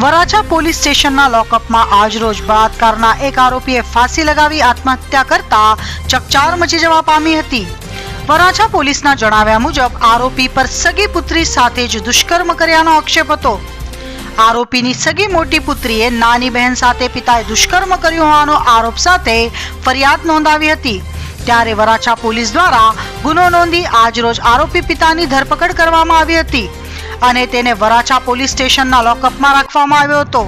Varachha police સ્ટેશનના લોકઅપમાં આજરોજ બળાત્કારના એક આરોપીએ ફાંસી લગાવી આત્મહત્યા કરતા ચકચાર મચી જવા પામી હતી। વરાછા પોલીસના જણાવ્યા મુજબ આરોપી પર સગી પુત્રી સાથે જ દુષ્કર્મ કર્યાનો આક્ષેપ હતો। આરોપીની સગી મોટી પુત્રીએ નાની બહેન સાથે પિતાએ દુષ્કર્મ કર્યું હોવાનો આરોપ સાથે ફરિયાદ નોંધાવી હતી। ત્યારે વરાછા પોલીસ દ્વારા ગુનો નોંધી આજરોજ આરોપી પિતાની ધરપકડ કરવામાં આવી હતી અને તેને વરાછા પોલીસ સ્ટેશનના લોકઅપમાં રાખવામાં આવ્યો હતો।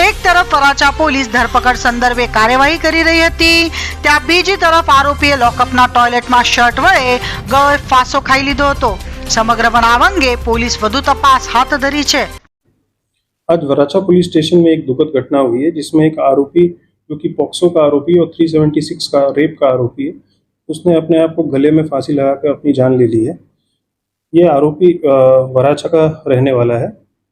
એક તરફ વરાછા પોલીસ ધરપકડ સંદર્ભે કાર્યવાહી કરી રહી હતી, ત્યાં બીજી તરફ આરોપીએ લોકઅપના ટોયલેટમાં શર્ટ વડે ગળે ફાંસો ખાઈ લીધો હતો। સમગ્ર બનાવ અંગે પોલીસ વધુ તપાસ હાથ ધરી છે। आज वराछा पुलिस स्टेशन में एक दुखद घटना हुई है जिसमें एक आरोपी जो कि पॉक्सो का आरोपी और 376 का रेप का आरोपी है, उसने अपने आप को गले में फांसी लगाकर अपनी जान ले ली है। ये आरोपी वराछा का रहने वाला है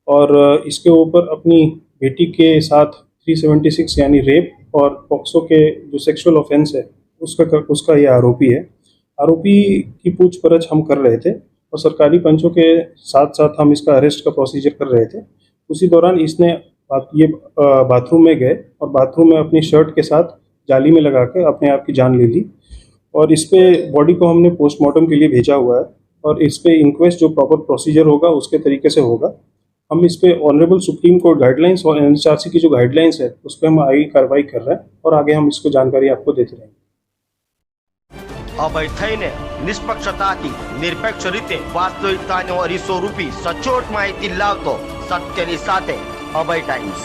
और इसके ऊपर अपनी बेटी के साथ 376 यानी रेप और पॉक्सो के जो सेक्सुअल ऑफेंस है उसका ये आरोपी है। आरोपी की पूछपरछ हम कर रहे थे और सरकारी पंचों के साथ साथ हम इसका अरेस्ट का प्रोसीजर कर रहे थे। उसी दौरान इसने ये बाथरूम में गए और बाथरूम में अपनी शर्ट के साथ जाली में लगाकर अपने आप की जान ले ली और इस पे बॉडी को हमने पोस्टमार्टम के लिए भेजा हुआ है और इस पे इंक्वेस्ट जो प्रॉपर प्रोसीजर होगा उसके तरीके से होगा। हम इस पे ऑनरेबल सुप्रीम कोर्ट गाइडलाइंस और एनएचआरसी की जो गाइडलाइंस है उस पर हम आगे कार्रवाई कर रहे हैं और आगे हम इसको जानकारी आपको देते रहेंगे। अभय थईने निष्पक्षताથી નિરપેક્ષ રીતે વાસ્તવિકતાનો અરીસો રૂપી સચોટ માહિતી લાવતો સત્યની સાથે અભય ટાઈમ્સ।